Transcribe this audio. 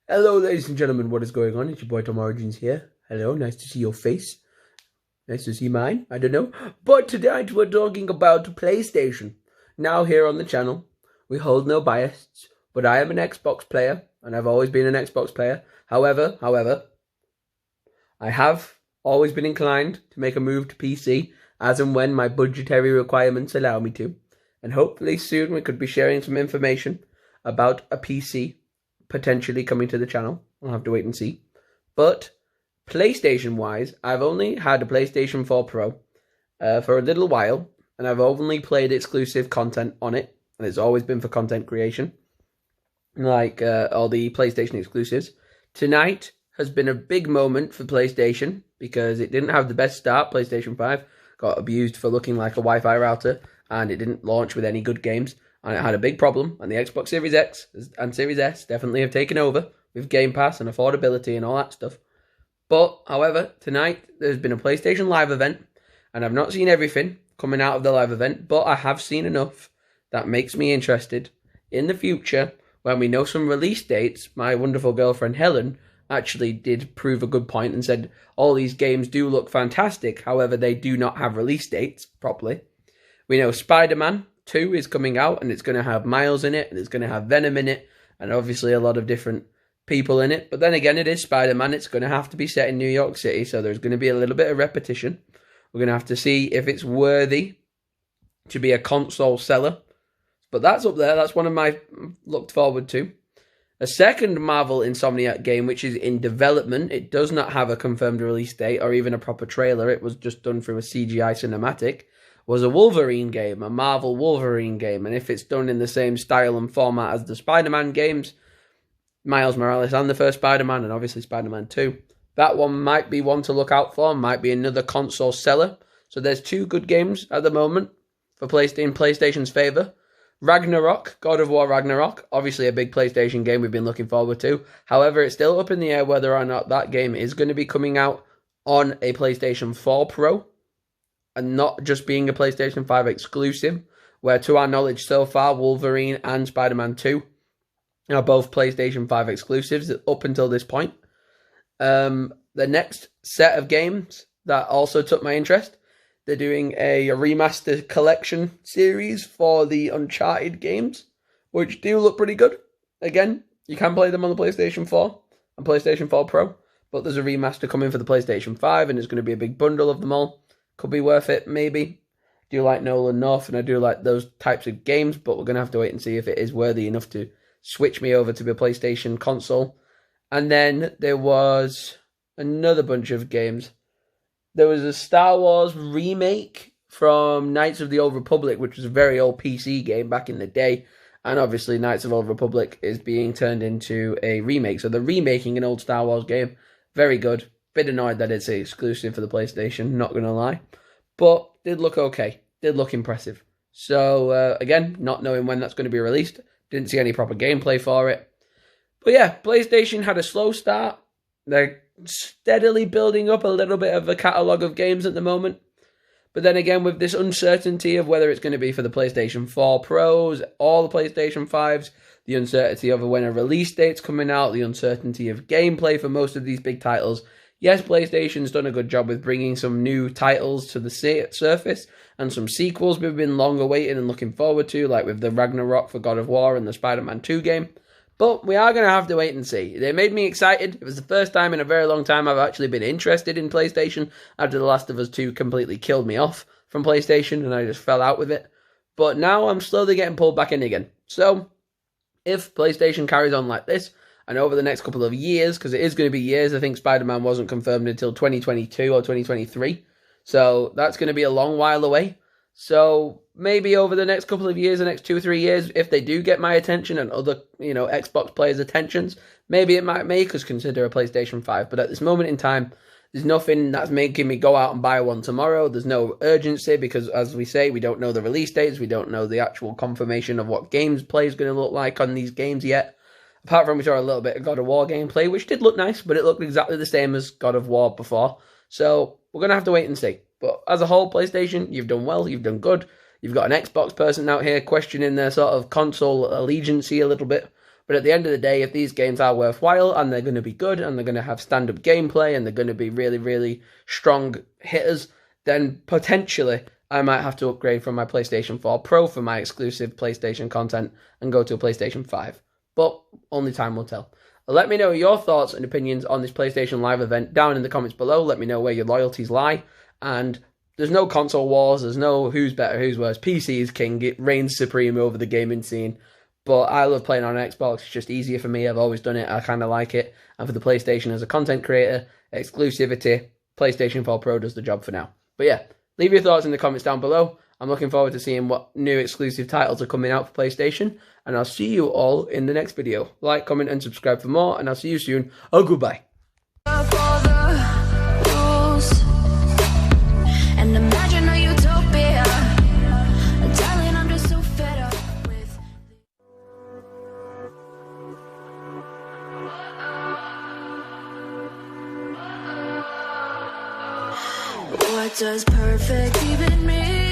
Hello, ladies and gentlemen, what is going on? It's your boy Tom Origins here. Hello, nice to see your face. Nice to see mine, I don't know. But tonight we're talking about PlayStation. Now here on the channel, we hold no bias, but I am an Xbox player, and I've always been an Xbox player. However, I have always been inclined to make a move to PC as and when my budgetary requirements allow me to. And hopefully soon we could be sharing some information about a PC potentially coming to the channel. I'll have to wait and see. But PlayStation-wise, I've only had a PlayStation 4 Pro for a little while, and I've only played exclusive content on it, and it's always been for content creation, like all the PlayStation exclusives. Tonight has been a big moment for PlayStation because it didn't have the best start. PlayStation 5 got abused for looking like a Wi-Fi router, and it didn't launch with any good games. And it had a big problem, and the Xbox Series X and Series S definitely have taken over with Game Pass and affordability and all that stuff. But, however, tonight there's been a PlayStation Live event, and I've not seen everything coming out of the live event, but I have seen enough that makes me interested in the future when we know some release dates. My wonderful girlfriend Helen actually did prove a good point and said all these games do look fantastic, however, they do not have release dates properly. We know Spider-Man 2 is coming out, and it's going to have Miles in it, and it's going to have Venom in it, and obviously a lot of different people in it. But then again, it is Spider-Man. It's going to have to be set in New York City, so there's going to be a little bit of repetition. We're going to have to see if it's worthy to be a console seller. But that's up there. That's one of my looked forward to. A second Marvel Insomniac game, which is in development. It does not have a confirmed release date or even a proper trailer. It was just done through a CGI cinematic. Was a Wolverine game, a Marvel Wolverine game. And if it's done in the same style and format as the Spider-Man games, Miles Morales and the first Spider-Man, and obviously Spider-Man 2, that one might be one to look out for, might be another console seller. So there's two good games at the moment for PlayStation's favour. Ragnarok, God of War Ragnarok, obviously a big PlayStation game we've been looking forward to. However, it's still up in the air whether or not that game is going to be coming out on a PlayStation 4 Pro, and not just being a PlayStation 5 exclusive, where to our knowledge so far, Wolverine and Spider-Man 2 are both PlayStation 5 exclusives up until this point. The next set of games that also took my interest, they're doing a remastered collection series for the Uncharted games, which do look pretty good. Again, you can play them on the PlayStation 4 and PlayStation 4 Pro, but there's a remaster coming for the PlayStation 5, and it's going to be a big bundle of them all. Could be worth it, maybe. I do like Nolan North, and I do like those types of games, but we're going to have to wait and see if it is worthy enough to switch me over to the PlayStation console. And then there was another bunch of games. There was a Star Wars remake from Knights of the Old Republic, which was a very old PC game back in the day. And obviously Knights of the Old Republic is being turned into a remake. So they're remaking an old Star Wars game. Very good. Bit annoyed that it's exclusive for the PlayStation, not going to lie. But did look okay. Did look impressive. So, again, not knowing when that's going to be released. Didn't see any proper gameplay for it. But yeah, PlayStation had a slow start. They're steadily building up a little bit of a catalogue of games at the moment. But then again, with this uncertainty of whether it's going to be for the PlayStation 4 Pros, all the PlayStation 5s, the uncertainty of when a release date's coming out, the uncertainty of gameplay for most of these big titles. Yes, PlayStation's done a good job with bringing some new titles to the surface and some sequels we've been long awaiting and looking forward to, like with the Ragnarok for God of War and the Spider-Man 2 game. But we are going to have to wait and see. They made me excited. It was the first time in a very long time I've actually been interested in PlayStation after The Last of Us 2 completely killed me off from PlayStation and I just fell out with it. But now I'm slowly getting pulled back in again. So, if PlayStation carries on like this, and over the next couple of years, because it is going to be years, I think Spider-Man wasn't confirmed until 2022 or 2023. So that's going to be a long while away. So maybe over the next couple of years, the next 2 or 3 years, if they do get my attention and other, Xbox players' attentions, maybe it might make us consider a PlayStation 5. But at this moment in time, there's nothing that's making me go out and buy one tomorrow. There's no urgency because, as we say, we don't know the release dates. We don't know the actual confirmation of what gameplay is going to look like on these games yet. Apart from we saw a little bit of God of War gameplay, which did look nice, but it looked exactly the same as God of War before. So we're going to have to wait and see. But as a whole, PlayStation, you've done well, you've done good. You've got an Xbox person out here questioning their sort of console allegiance a little bit. But at the end of the day, if these games are worthwhile and they're going to be good and they're going to have stand-up gameplay and they're going to be really, really strong hitters, then potentially I might have to upgrade from my PlayStation 4 Pro for my exclusive PlayStation content and go to a PlayStation 5. But only time will tell. Let me know your thoughts and opinions on this PlayStation Live event down in the comments below. Let me know where your loyalties lie. And there's no console wars. There's no who's better, who's worse. PC is king. It reigns supreme over the gaming scene. But I love playing on Xbox. It's just easier for me. I've always done it. I kind of like it. And for the PlayStation as a content creator, exclusivity, PlayStation 4 Pro does the job for now. But yeah, leave your thoughts in the comments down below. I'm looking forward to seeing what new exclusive titles are coming out for PlayStation. And I'll see you all in the next video. Like, comment, and subscribe for more. And I'll see you soon. Oh, goodbye. What does perfect even mean?